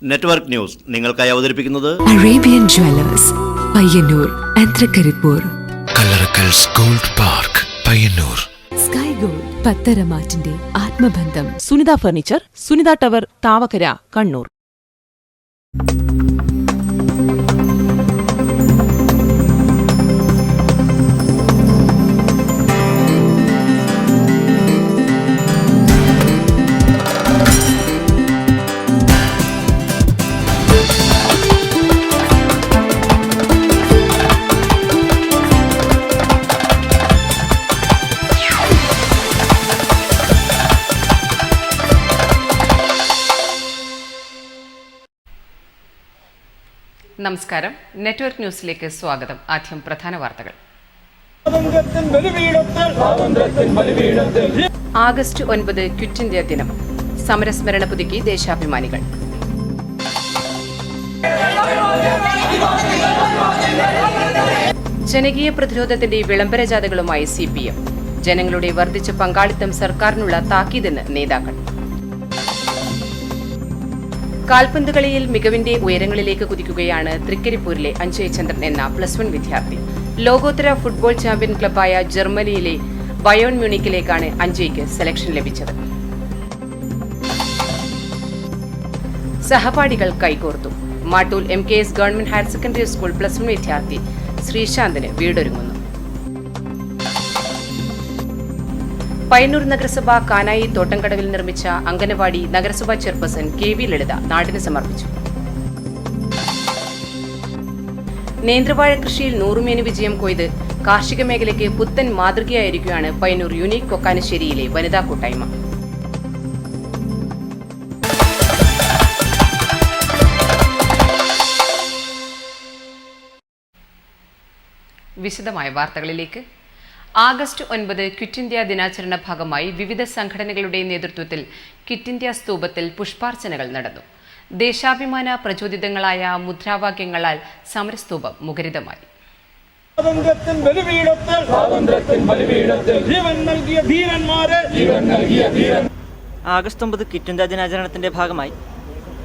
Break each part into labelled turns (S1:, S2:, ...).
S1: Network news നിങ്ങൾക്കായി അവതരിപ്പിക്കുന്നത്
S2: Arabian jewellers Payyanur ആൻധ്രകരിപ്പൂർ,
S3: Kallarakkals gold park Payyanur,
S2: sky gold പത്തരമാറ്റിന്റെ ആത്മബന്ധം,
S4: സുനിത ഫർണിച്ചർ, സുനിത ടവർ, താവക്കര, കണ്ണൂർ.
S5: നമസ്കാരം. നെറ്റ്വർക്ക് ന്യൂസിലേക്ക് സ്വാഗതം. ആദ്യം പ്രധാന വാർത്തകൾ. ആഗസ്റ്റ് 9 ക്വിറ്റ് ഇന്ത്യ ദിനം. സമരസ്മരണ പുതുക്കി ദേശാഭിമാനികൾ. ജനകീയ പ്രതിരോധത്തിന്റെ വിളംബര ജാഥകളുമായി CPM. ജനങ്ങളുടെ വർദ്ധിച്ച പങ്കാളിത്തം സർക്കാരിനുള്ള താക്കീതെന്ന് നേതാക്കൾ. കാൽപന്ത് കളിയിൽ മികവിന്റെ ഉയരങ്ങളിലേക്ക് കുതിക്കുകയാണ് തൃക്കരിപ്പൂരിലെ അഞ്ജയ് ചന്ദ്രൻ എന്ന +1 വിദ്യാർത്ഥി. ലോകോത്തര ഫുട്ബോൾ ചാമ്പ്യൻ ക്ലബായ ജർമ്മനിയിലെ ബയോൺ മ്യൂണിക്കിലേക്കാണ് അഞ്ജയ്ക്ക് സെലക്ഷൻ ലഭിച്ചത്. സഹപാഠികൾ കൈകോർത്തു. Mattool MKS government higher secondary school +1 വിദ്യാർത്ഥി ശ്രീശാന്തിന് വീടൊരുങ്ങുന്നു. പയ്യന്നൂർ നഗരസഭ കാനായി തോട്ടംകടവിൽ നിർമ്മിച്ച അംഗനവാടി നഗരസഭാ ചെയർപേഴ്സൺ KV ലളിത നാടിന് സമർപ്പിച്ചു. നേന്ത്രവാഴ കൃഷിയിൽ 100 മേനി വിജയം കൊയ്ത് കാർഷിക മേഖലയ്ക്ക് പുത്തൻ മാതൃകയായിരിക്കുകയാണ് പയ്യന്നൂർ യൂണിക് കൊക്കാനശ്ശേരിയിലെ വനിതാ കൂട്ടായ്മ. വിശദമായ വാർത്തകളിലേക്ക്. ആഗസ്റ്റ് 9 ക്വിറ്റ് ഇന്ത്യ ദിനാചരണ ഭാഗമായി വിവിധ സംഘടനകളുടെ നേതൃത്വത്തിൽ ക്വിറ്റ് ഇന്ത്യ സ്തൂപത്തിൽ പുഷ്പാർച്ചനകൾ നടന്നു. ദേശാഭിമാന പ്രചോദിതങ്ങളായ മുദ്രാവാക്യങ്ങളാൽ സമരസ്തൂപം മുഖരിതമായി.
S6: ആഗസ്റ്റ് 9 ക്വിറ്റ് ഇന്ത്യ ദിനാചരണത്തിന്റെ ഭാഗമായി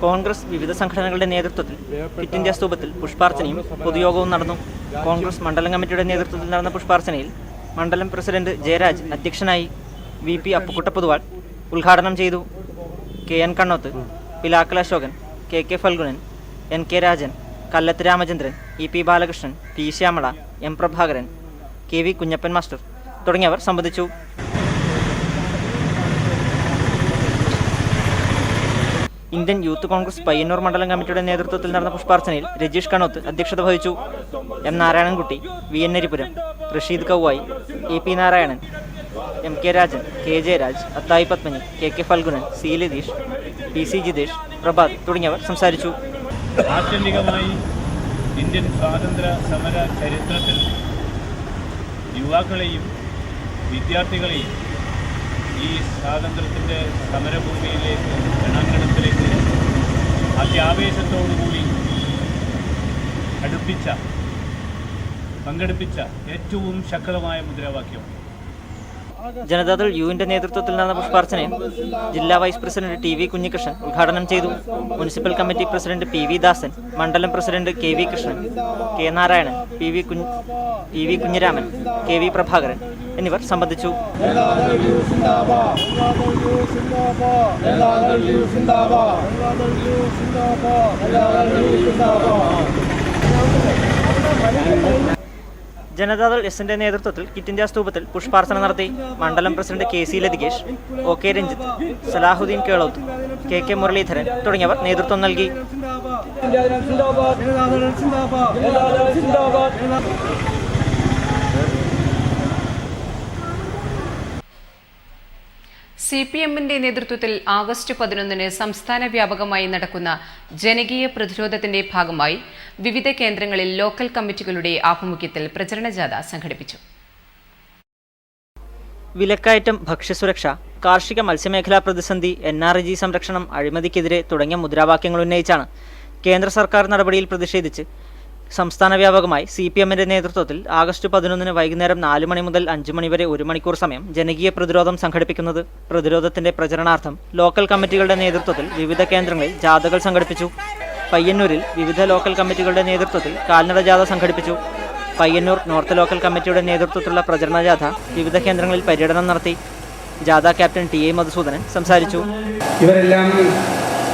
S6: കോൺഗ്രസ് വിവിധ സംഘടനകളുടെ നേതൃത്വത്തിൽ ക്വിറ്റ് ഇന്ത്യ സ്തൂപത്തിൽ പുഷ്പാർച്ചനയും പൊതുയോഗവും നടന്നു. കോൺഗ്രസ് മണ്ഡലം കമ്മിറ്റിയുടെ നേതൃത്വത്തിൽ നടന്ന പുഷ്പാർച്ചനയിൽ മണ്ഡലം പ്രസിഡന്റ് ജയരാജ് അധ്യക്ഷനായി. VP അപ്പുക്കുട്ടപ്പൊതുവാൾ ഉദ്ഘാടനം ചെയ്തു. KN Kannoth, Pilakkal Ashokan, KK Phalgunan, NK Rajan, Kallath Ramachandran, EP Balakrishnan, P Shyamala, M Prabhakaran, KV Kunhappan master തുടങ്ങിയവർ സംബന്ധിച്ചു. ഇന്ത്യൻ യൂത്ത് കോൺഗ്രസ് പയ്യന്നൂർ മണ്ഡലം കമ്മിറ്റിയുടെ നേതൃത്വത്തിൽ നടന്ന പുഷ്പാർച്ചനയിൽ രജീഷ് കണ്ണോത്ത് അധ്യക്ഷത വഹിച്ചു. M Narayanankutty, VN നരിപുരം, Rasheed Kavvayi, EP Narayanan, MK Rajan, K Jayaraj, അത്തായി Padmini, KK Phalgunan, C Latheesh, PC Jithesh, Prabhat തുടങ്ങിയവർ സംസാരിച്ചു.
S7: ആത്യന്തികമായി ഇന്ത്യൻ സ്വാതന്ത്ര്യ സമര ചരിത്രത്തിൽ യുവാക്കളെയും വിദ്യാർത്ഥികളെയും ഈ സ്വാതന്ത്ര്യത്തിൻ്റെ സമരഭൂമിയിലേക്ക് രണാങ്കണത്തിലേക്ക് അത്യാവേശത്തോടുകൂടി പങ്കെടുപ്പിച്ച ഏറ്റവും ശക്തമായ മുദ്രാവാക്യം.
S6: ജനതാദൾ യുവിന്റെ നേതൃത്വത്തിൽ നടന്ന പുഷ്പാർച്ചനയിൽ ജില്ലാ വൈസ് പ്രസിഡന്റ് TV കുഞ്ഞികൃഷ്ണൻ ഉദ്ഘാടനം ചെയ്തു. മുനിസിപ്പൽ കമ്മിറ്റി പ്രസിഡന്റ് PV ദാസൻ, മണ്ഡലം president KV Krishnan, K Narayanan, PV Kunhiraman, KV Prabhakaran എന്നിവർ സംബന്ധിച്ചു. ജനതാദൾ എസിന്റെ നേതൃത്വത്തിൽ ക്വിറ്റ് ഇന്ത്യ സ്തൂപത്തിൽ പുഷ്പാർച്ചന നടത്തി. മണ്ഡലം president KC ലതികേഷ്, OK Ranjith, Salahuddin Keloth, KK Muraleedharan തുടങ്ങിയവർ നേതൃത്വം നൽകി.
S5: CPMന്റെ നേതൃത്വത്തിൽ ആഗസ്റ്റ് 11 സംസ്ഥാന വ്യാപകമായി നടക്കുന്ന ജനകീയ പ്രതിരോധത്തിന്റെ ഭാഗമായി വിവിധ കേന്ദ്രങ്ങളിൽ ലോക്കൽ കമ്മിറ്റികളുടെ ആഭിമുഖ്യത്തിൽ പ്രചരണ ജാഥ സംഘടിപ്പിച്ചു.
S6: വിലക്കയറ്റം, ഭക്ഷ്യസുരക്ഷ, കാർഷിക മത്സ്യമേഖലാ പ്രതിസന്ധി, NRG സംരക്ഷണം, അഴിമതിക്കെതിരെ തുടങ്ങിയ മുദ്രാവാക്യങ്ങൾ ഉന്നയിച്ചാണ് കേന്ദ്ര സർക്കാർ നടപടിയിൽ പ്രതിഷേധിച്ച് സംസ്ഥാന വ്യാപകമായി CPM-ന്റെ നേതൃത്വത്തിൽ ആഗസ്റ്റ് 11-ന് വൈകുന്നേരം 4 മണി മുതൽ 5 മണി വരെ 1 മണിക്കൂർ സമയം ജനകീയ പ്രതിരോധം സംഘടിപ്പിക്കുന്നത്. പ്രതിരോധത്തിന്റെ പ്രചരണാർത്ഥം ലോക്കൽ കമ്മിറ്റികളുടെ നേതൃത്വത്തിൽ വിവിധ കേന്ദ്രങ്ങളിൽ ജാഥകൾ സംഘടിപ്പിച്ചു. പയ്യന്നൂരിൽ വിവിധ ലോക്കൽ കമ്മിറ്റികളുടെ നേതൃത്വത്തിൽ കാൽനട ജാഥ സംഘടിപ്പിച്ചു. പയ്യന്നൂർ നോർത്ത് ലോക്കൽ കമ്മിറ്റിയുടെ നേതൃത്വത്തിലുള്ള പ്രചരണ ജാഥ വിവിധ കേന്ദ്രങ്ങളിൽ പര്യടനം നടത്തി. ജാഥ ക്യാപ്റ്റൻ ടി.എ. മധുസൂദനൻ സംസാരിച്ചു.
S8: ഇവരെല്ലാം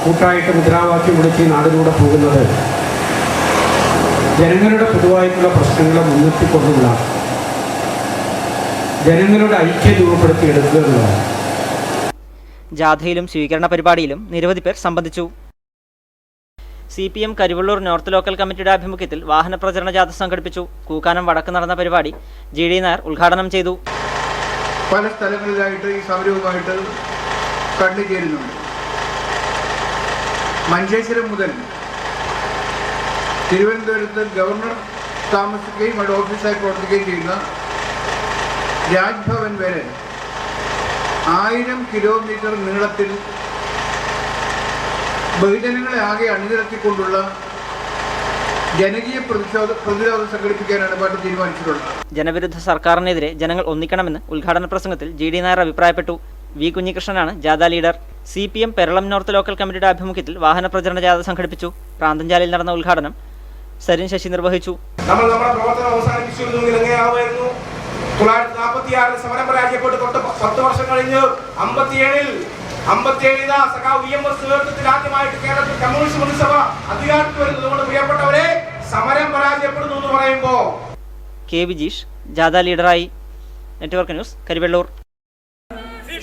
S8: കൂട്ടായിട്ട് മുദ്രാവാക്യം വിളിച്ച് നാടിലൂടെ പോകുന്നത് ജനങ്ങളുടെ പൊതുവായിട്ടുള്ള പ്രശ്നങ്ങളെ മുൻനിർത്തിക്കൊണ്ടുള്ള ജനങ്ങളുടെ ഐക്യം രൂപപ്പെടുത്തിയെടുക്കുക എന്നുള്ളതാണ്.
S6: ജാഥയിലും സ്വീകരണ പരിപാടിയിലും നിരവധി പേർ സംബന്ധിച്ചു. CPM കരിവള്ളൂർ നോർത്ത് ലോക്കൽ കമ്മിറ്റിയുടെ ആഭിമുഖ്യത്തിൽ വാഹന പ്രചരണ ജാഥ സംഘടിപ്പിച്ചു. കൂക്കാനം വടക്ക് നടന്ന പരിപാടി GD നായർ ഉദ്ഘാടനം ചെയ്തു.
S9: പല സ്ഥലങ്ങളിലായിട്ട് ഈ സമരവുമായിട്ട് കണ്ടുചേരുന്നുണ്ട്. മഞ്ചേശ്വരം മുതൽ തിരുവനന്തപുരത്ത് ഗവർണർ താമസിക്കുകയും അവിടെ ഓഫീസായി പ്രവർത്തിക്കുകയും ചെയ്യുന്ന രാജ്ഭവൻ വരെ 1000 കിലോമീറ്റർ നീളത്തിൽ ബഹുജനങ്ങളെ ആകെ അണിനിരത്തിക്കൊണ്ടുള്ള ജനകീയ പ്രതിരോധം സംഘടിപ്പിക്കാനാണ് പാർട്ടി തീരുമാനിച്ചിട്ടുള്ളത്.
S6: ജനവിരുദ്ധ സർക്കാരിനെതിരെ ജനങ്ങൾ ഒന്നിക്കണമെന്ന് ഉദ്ഘാടന പ്രസംഗത്തിൽ GD നായർ അഭിപ്രായപ്പെട്ടു. V. കുഞ്ഞികൃഷ്ണനാണ് ജാഥ leader. CPM Peralam north local കമ്മിറ്റിയുടെ ആഭിമുഖ്യത്തിൽ വാഹന പ്രചരണ ജാഥ സംഘടിപ്പിച്ചു. പ്രാന്തൻചാലിൽ നടന്ന ഉദ്ഘാടനം സരിൻ ശശി നിർവഹിച്ചു.
S10: നമ്മൾ നമ്മുടെ പ്രവർത്തനം അവസാനിപ്പിച്ചിരുന്നെങ്കിൽ എങ്ങനെയാവുമായിരുന്നു? 1946 സമരം പരാജയപ്പെട്ട് 10 വർഷം കഴിഞ്ഞ് 57 സഖാവ് EMS നേതൃത്വത്തിൽ ആദ്യമായിട്ട് കേരളത്തിൽ കമ്മ്യൂണിസ്റ്റ് മന്ത്രിസഭ അധികാരത്തിൽ വരുന്നതുകൊണ്ട് പ്രിയപ്പെട്ടവരെ സമരം പരാജയപ്പെടുന്നു എന്ന് പറയുമ്പോ
S6: K. വിജീഷ് ജാഥ ലീഡറായി. Network news Karivellur.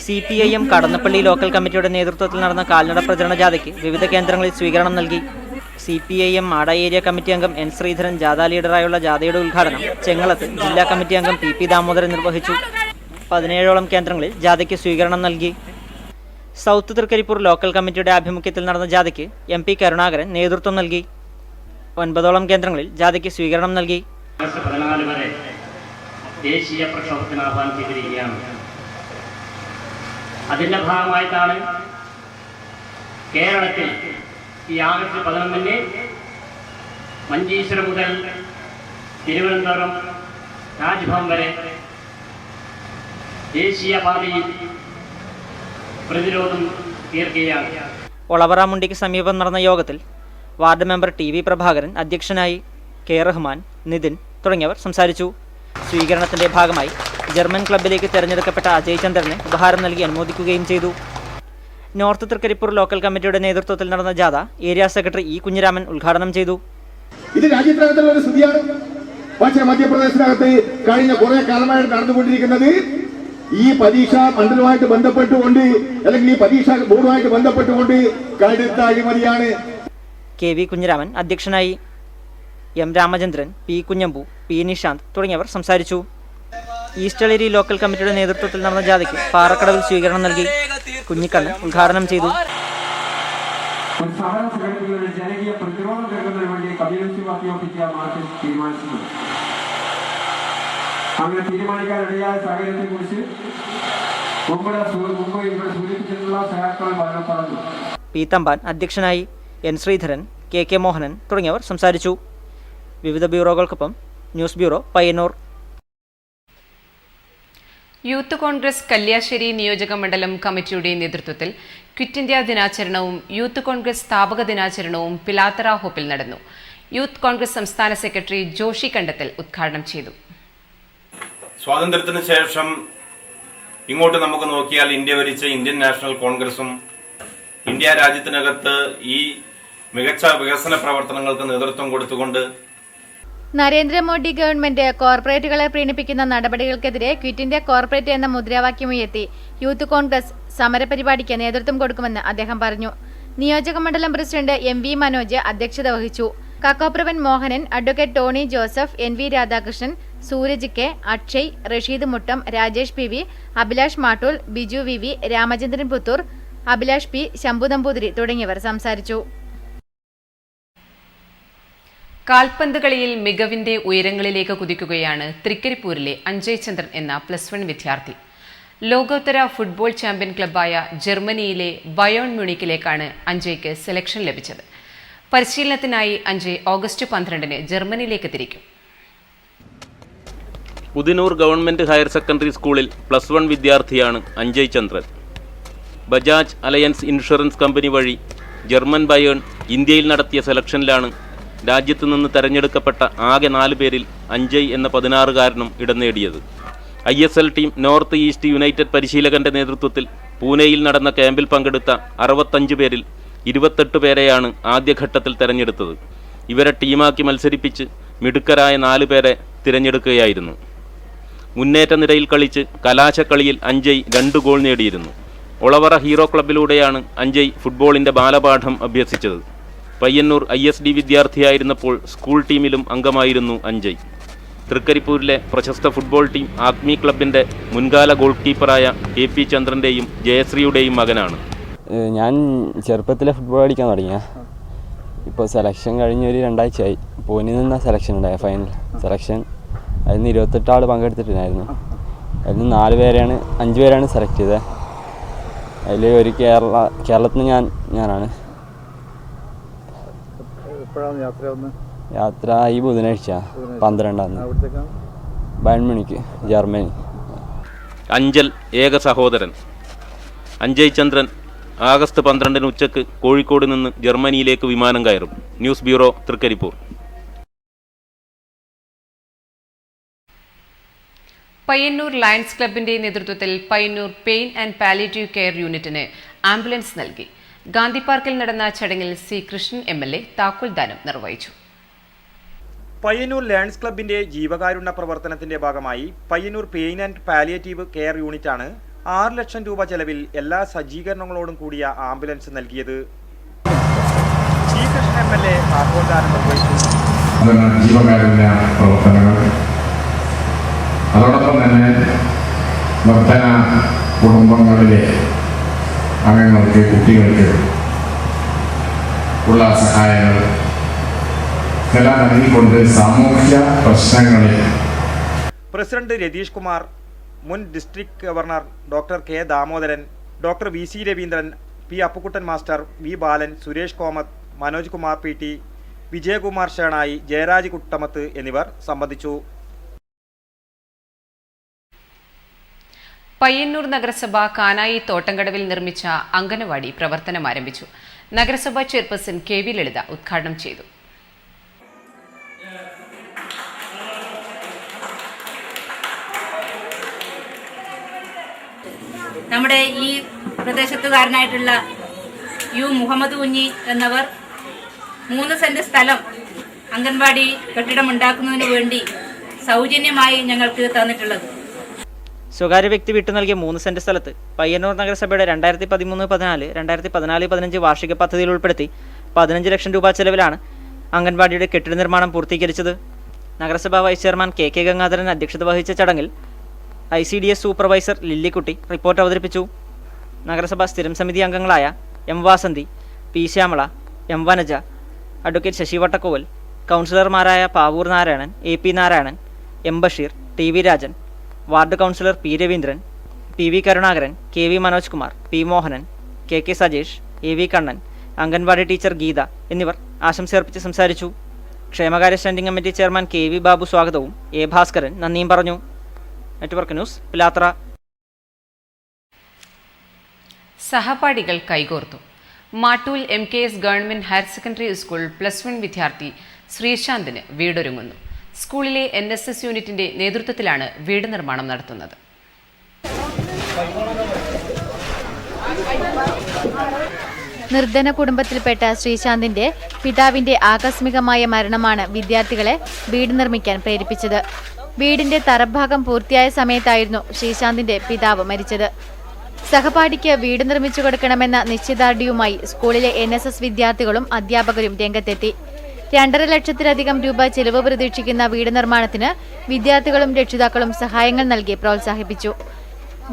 S6: CPIM Kadannappally local കമ്മിറ്റിയുടെ നേതൃത്വത്തിൽ നടന്ന കാൽനട പ്രചരണ ജാഥയ്ക്ക് വിവിധ കേന്ദ്രങ്ങളിൽ സ്വീകരണം നൽകി. CPIM മാട ഏരിയ കമ്മിറ്റി അംഗം N. ശ്രീധരൻ ജാഥ ലീഡറായുള്ള ജാഥയുടെ ഉദ്ഘാടനം ചെങ്ങളത്ത് ജില്ലാ കമ്മിറ്റി അംഗം PP ദാമോദരൻ നിർവഹിച്ചു. 17ഓളം കേന്ദ്രങ്ങളിൽ ജാഥയ്ക്ക് സ്വീകരണം നൽകി. സൗത്ത് തൃക്കരിപ്പൂർ ലോക്കൽ കമ്മിറ്റിയുടെ ആഭിമുഖ്യത്തിൽ നടന്ന ജാഥയ്ക്ക് MP കരുണാകരൻ നേതൃത്വം നൽകി. 9ഓളം കേന്ദ്രങ്ങളിൽ ജാഥയ്ക്ക് സ്വീകരണം നൽകി.
S11: ആഗസ്റ്റ് 14 വരെ ദേശീയ പ്രക്ഷോഭത്തിന് ആഹ്വാനം ചെയ്തിരിക്കുകയാണ്. അതിൻ്റെ ഭാഗമായിട്ടാണ് കേരളത്തിൽ ഈ ആഗസ്റ്റ് 11-ന് മഞ്ചേശ്വരം മുതൽ തിരുവനന്തപുരം രാജ്ഭവൻ വരെ ദേശീയ പാതയിൽ പ്രതിരോധം തീർക്കുകയാണ്.
S6: ഒളവറാമുണ്ടിക്ക് സമീപം നടന്ന യോഗത്തിൽ വാർഡ് മെമ്പർ TV പ്രഭാകരൻ അധ്യക്ഷനായി. K. റഹ്മാൻ, നിതിൻ തുടങ്ങിയവർ സംസാരിച്ചു. സ്വീകരണത്തിന്റെ ഭാഗമായി ജർമ്മൻ ക്ലബിലേക്ക് തെരഞ്ഞെടുക്കപ്പെട്ട അജയ് ചന്ദ്രനെ ഉപഹാരം നൽകി അനുമോദിക്കുകയും ചെയ്തു. നോർത്ത് തൃക്കരിപ്പൂർ ലോക്കൽ കമ്മിറ്റിയുടെ നേതൃത്വത്തിൽ നടന്ന ജാഥ ഏരിയ സെക്രട്ടറി E. കുഞ്ഞിരാമൻ ഉദ്ഘാടനം ചെയ്തു.
S10: ഇത് രാജ്യത്തിനകത്തുള്ള ഒരു സ്ഥിതിയാണ്. പക്ഷേ മധ്യപ്രദേശിനകത്ത് കഴിഞ്ഞ കുറെ കാലമായിട്ട് നടന്നുകൊണ്ടിരിക്കുന്നത് ഈ പരീക്ഷാ മണ്ഡലവുമായിട്ട് ബന്ധപ്പെട്ടുകൊണ്ട് അല്ലെങ്കിൽ ഈ പരീക്ഷാ ബോർഡുമായിട്ട് ബന്ധപ്പെട്ടുകൊണ്ട് കടുത്ത അഴിമതിയാണ്.
S6: K. V. കുഞ്ഞിരാമൻ അധ്യക്ഷനായി. M. Ramachandran, P. Kunhambu, P. Nishant തുടങ്ങിയവർ സംസാരിച്ചു. ഈസ്റ്റളേരി ലോക്കൽ കമ്മിറ്റിയുടെ നേതൃത്വത്തിൽ നടന്ന ജാഥയ്ക്ക് പാറക്കടവിൽ സ്വീകരണം നൽകി. കുഞ്ഞിക്കണ്ണൻ ഉദ്ഘാടനം ചെയ്തു.
S8: ജനകീയ പ്രതിരോധം തീർക്കുന്നതിന് വേണ്ടി കമ്മ്യൂണിസ്റ്റ് പാർട്ടി ഓഫീസിൽ മാർച്ച് തീരുമാനിച്ചിട്ടുണ്ട്. അങ്ങനെ തീരുമാനിക്കാനിടയായ സാഹചര്യത്തെ കുറിച്ച് മുമ്പ് ഇവിടെ സൂചിപ്പിച്ചിട്ടുള്ള സഹാക്കൾ പറഞ്ഞു.
S6: P. തമ്പാൻ അധ്യക്ഷനായി. N. ശ്രീധരൻ, K. മോഹനൻ തുടങ്ങിയവർ സംസാരിച്ചു. വിവിധ ബ്യൂറോകൾക്കൊപ്പം news bureau Payyanur.
S5: Youth congress Kalliasseri നിയോജക മണ്ഡലം കമ്മിറ്റിയുടെ നേതൃത്വത്തിൽ ക്വിറ്റ് ഇന്ത്യ ദിനാചരണവും യൂത്ത് കോൺഗ്രസ് സ്ഥാപക ദിനാചരണവും പിലാത്തറ ഹോപ്പിൽ നടന്നു. യൂത്ത് കോൺഗ്രസ് സംസ്ഥാന സെക്രട്ടറി ജോഷി കണ്ടത്തിൽ ഉദ്ഘാടനം ചെയ്തു.
S12: സ്വാതന്ത്ര്യത്തിന് ശേഷം ഇങ്ങോട്ട് നമുക്ക് നോക്കിയാൽ ഇന്ത്യ ഭരിച്ച ഇന്ത്യൻ നാഷണൽ കോൺഗ്രസും ഇന്ത്യ രാജ്യത്തിനകത്ത് ഈ മികച്ച വികസന പ്രവർത്തനങ്ങൾക്ക് നേതൃത്വം കൊടുത്തുകൊണ്ട്
S13: നരേന്ദ്രമോദി ഗവൺമെന്റ് കോർപ്പറേറ്റുകളെ പ്രീണിപ്പിക്കുന്ന നടപടികൾക്കെതിരെ ക്വിറ്റ് ഇന്ത്യ കോർപ്പറേറ്റ് എന്ന മുദ്രാവാക്യമുയർത്തി യൂത്ത് കോൺഗ്രസ് സമരപരിപാടിക്ക് നേതൃത്വം കൊടുക്കുമെന്ന് അദ്ദേഹം പറഞ്ഞു. നിയോജക മണ്ഡലം പ്രസിഡന്റ് MV മനോജ് അധ്യക്ഷത വഹിച്ചു. Kakkopravan Mohanan, advocate Tony Joseph, NV Radhakrishnan, Sooraj K, Akshay, Rasheed Muttam, Rajesh PV, Abhilash Mattool, Biju VV, Ramachandran Puthur, Abhilash P, Shambhu Namboothiri തുടങ്ങിയവർ സംസാരിച്ചു.
S5: കാൽപന്ത് കളിയിൽ മികവിന്റെ ഉയരങ്ങളിലേക്ക് കുതിക്കുകയാണ് തൃക്കരിപ്പൂരിലെ അഞ്ജയ് ചന്ദ്രൻ എന്ന +1 വിദ്യാർത്ഥി. ലോകോത്തര ഫുട്ബോൾ ചാമ്പ്യൻ ക്ലബ്ബായ ജർമ്മനിയിലെ ബയോൺ മ്യൂണിക്കിലേക്കാണ് അഞ്ജയ്ക്ക് സെലക്ഷൻ ലഭിച്ചത്. പരിശീലനത്തിനായി അഞ്ജയ് ഓഗസ്റ്റ് 12-ന് ജർമ്മനിയിലേക്ക് തിരിക്കും.
S14: ഉദിനൂർ ഗവൺമെൻറ് ഹയർ സെക്കൻഡറി സ്കൂളിൽ +1 വിദ്യാർത്ഥിയാണ് അഞ്ജയ് ചന്ദ്രൻ. ബജാജ് അലയൻസ് ഇൻഷുറൻസ് കമ്പനി വഴി ജർമ്മൻ ബയേൺ ഇന്ത്യയിൽ നടത്തിയ സെലക്ഷനിലാണ് രാജ്യത്തു നിന്ന് തെരഞ്ഞെടുക്കപ്പെട്ട ആകെ 4 പേരിൽ അഞ്ജയ് എന്ന 16-കാരനും ഇടം നേടിയത്. ISL team north east united പരിശീലകന്റെ നേതൃത്വത്തിൽ പൂനെയിൽ നടന്ന ക്യാമ്പിൽ പങ്കെടുത്ത 65 പേരിൽ 28 പേരെയാണ് ആദ്യഘട്ടത്തിൽ തെരഞ്ഞെടുത്തത്. ഇവരെ ടീമാക്കി മത്സരിപ്പിച്ച് മിടുക്കരായ 4 പേരെ തിരഞ്ഞെടുക്കുകയായിരുന്നു. മുന്നേറ്റ നിരയിൽ കളിച്ച് കലാശക്കളിയിൽ അഞ്ജയ് 2 ഗോൾ നേടിയിരുന്നു. ഒളവറ ഹീറോ ക്ലബിലൂടെയാണ് അഞ്ജയ് ഫുട്ബോളിൻ്റെ ബാലപാഠം അഭ്യസിച്ചത്. പയ്യന്നൂർ ISD വിദ്യാർത്ഥിയായിരുന്നപ്പോൾ സ്കൂൾ ടീമിലും അംഗമായിരുന്നു അഞ്ജയ്. തൃക്കരിപ്പൂരിലെ പ്രശസ്ത ഫുട്ബോൾ ടീം ആഗ്മി ക്ലബിൻ്റെ മുൻകാല ഗോൾ കീപ്പറായ KP ചന്ദ്രൻ്റെയും ജയശ്രീയുടെയും മകനാണ്.
S15: ഞാൻ ചെറുപ്പത്തിലെ ഫുട്ബോൾ കളിക്കാൻ തുടങ്ങിയ ഇപ്പോൾ സെലക്ഷൻ കഴിഞ്ഞൊരു 2 ആഴ്ചയായി. പൂനെയിൽ നിന്ന സെലക്ഷൻ ഉണ്ടായ ഫൈനൽ സെലക്ഷൻ. അതിൽ നിന്ന് 28 ആൾ പങ്കെടുത്തിട്ടുണ്ടായിരുന്നു. അതിൽ നിന്ന് 5 പേരാണ് സെലക്ട് ചെയ്തത്. അതിൽ ഒരു കേരളത്തിൽ നിന്ന് ഞാനാണ്. യാത്ര ഈ ബുധനാഴ്ച 12-ാം തീയതി ബയൺ മ്യൂണിക്ക്, ജർമ്മനി.
S14: അഞ്ചൽ ഏക സഹോദരൻ അഞ്ജയ് ചന്ദ്രൻ ആഗസ്റ്റ് 12-ന് ഉച്ചയ്ക്ക് കോഴിക്കോട് നിന്ന് ജർമ്മനിയിലേക്ക് വിമാനം കയറും. News bureau, Thrikaripur.
S5: Payyanur lions ക്ലബിന്റെ നേതൃത്വത്തിൽ Payyanur pain and palliative care യൂണിറ്റിന് ആംബുലൻസ് നൽകി. ഗാന്ധി പാർക്കിൽ നടന്ന ചടങ്ങിൽ C. കൃഷ്ണൻ MLA താക്കോൽദാനം നിർവഹിച്ചു.
S16: പയ്യന്നൂർ ലയൺസ് ക്ലബിന്റെ ജീവകാരുണ്യ പ്രവർത്തനത്തിന്റെ ഭാഗമായി Payyanur pain and palliative care യൂണിറ്റാണ് 6 ലക്ഷം രൂപ ചെലവിൽ എല്ലാ സജ്ജീകരണങ്ങളോടും കൂടിയ ആംബുലൻസ് നൽകിയത്. C. കൃഷ്ണൻ MLA താക്കോൽദാനം നിർവഹിച്ചു.
S10: ജീവകാരുണ്യ പ്രവർത്തനങ്ങൾ, അതോടൊപ്പം തന്നെ നിർധന കുടുംബങ്ങളിലെ അംഗങ്ങൾക്ക്, കുട്ടികൾക്ക് ഉള്ള സഹായങ്ങൾ എല്ലാം നൽകിക്കൊണ്ട് സാമൂഹ്യ പ്രശ്നങ്ങളിൽ
S16: പ്രസിഡന്റ് രതീഷ് കുമാർ, മുൻ district governor doctor K. Damodaran, doctor VC Raveendran, P. Appukuttan master, V. ബാലൻ, സുരേഷ് കോമത്ത്, മനോജ് കുമാർ PT, വിജയകുമാർ ഷേണായി, ജയരാജ് കുട്ടമത്ത് എന്നിവർ സംബന്ധിച്ചു.
S5: പയ്യന്നൂർ നഗരസഭ കാനായി തോട്ടംകടവിൽ നിർമ്മിച്ച അംഗനവാടി പ്രവർത്തനം ആരംഭിച്ചു. നഗരസഭാ ചെയർപേഴ്സൺ KV ലളിത ഉദ്ഘാടനം ചെയ്തു.
S17: നമ്മുടെ ഈ പ്രദേശത്തുകാരനായിട്ടുള്ള U. മുഹമ്മദ് കുഞ്ഞി എന്നവർ 3 സെന്റ് സ്ഥലം അംഗൻവാടി കെട്ടിടം ഉണ്ടാക്കുന്നതിന് വേണ്ടി സൗജന്യമായി ഞങ്ങൾക്ക് തന്നിട്ടുള്ളത്.
S6: സ്വകാര്യ വ്യക്തി വിട്ടു നൽകിയ 3 സെന്റ് സ്ഥലത്ത് പയ്യന്നൂർ നഗരസഭയുടെ 2013-14, 2014-15 വാർഷിക പദ്ധതിയിൽ ഉൾപ്പെടുത്തി 15 ലക്ഷം രൂപ ചെലവിലാണ് അംഗൻവാടിയുടെ കെട്ടിട നിർമ്മാണം പൂർത്തീകരിച്ചത്. നഗരസഭാ വൈസ് ചെയർമാൻ KK ഗംഗാധരൻ അധ്യക്ഷത വഹിച്ച ചടങ്ങിൽ ICDS സൂപ്പർവൈസർ ലില്ലിക്കുട്ടി റിപ്പോർട്ട് അവതരിപ്പിച്ചു. നഗരസഭാ സ്ഥിരം സമിതി അംഗങ്ങളായ M. Vasanthi, P. Shyamala, M. Vanaja, advocate Sasi Vattakkoval, കൗൺസിലർമാരായ Pavoor Narayanan, AP Narayanan, M. Basheer, TV Rajan, ward councillor P. Raveendran, PV Karunakaran, KV Manoj Kumar, P. Mohanan, KK Sajesh, AV Kannan, anganwadi teacher Geetha എന്നിവർ ആശംസയർപ്പിച്ച് സംസാരിച്ചു. ക്ഷേമകാര്യ standing committee chairman KV Babu സ്വാഗതവും A. ഭാസ്കരൻ നന്ദിയും പറഞ്ഞു. Network news, Pilathara.
S5: സഹപാഠികൾ കൈകോർത്തു. Mattool MKS government higher secondary school +1 വിദ്യാർത്ഥി ശ്രീശാന്തിന് വീടൊരുങ്ങുന്നു. സ്കൂളിലെ NSS യൂണിറ്റിന്റെ നേതൃത്വത്തിലാണ് വീട് നിർമ്മാണം നടത്തുന്നത്.
S13: നിർധന കുടുംബത്തിൽപ്പെട്ട ശ്രീശാന്തിന്റെ പിതാവിന്റെ ആകസ്മികമായ മരണമാണ് വിദ്യാർത്ഥികളെ വീട് നിർമ്മിക്കാൻ പ്രേരിപ്പിച്ചത്. വീടിന്റെ തറഭാഗം പൂർത്തിയായ സമയത്തായിരുന്നു ശ്രീശാന്തിന്റെ പിതാവ് മരിച്ചത്. സഹപാഠിക്ക് വീട് നിർമ്മിച്ചു കൊടുക്കണമെന്ന നിശ്ചയദാർഢ്യവുമായി സ്കൂളിലെ NSS വിദ്യാർത്ഥികളും അധ്യാപകരും രംഗത്തെത്തി. 2.5 ലക്ഷത്തിലധികം രൂപ ചെലവ് പ്രതീക്ഷിക്കുന്ന വീട് നിർമ്മാണത്തിന് വിദ്യാർത്ഥികളും രക്ഷിതാക്കളും സഹായങ്ങൾ നൽകി പ്രോത്സാഹിപ്പിച്ചു.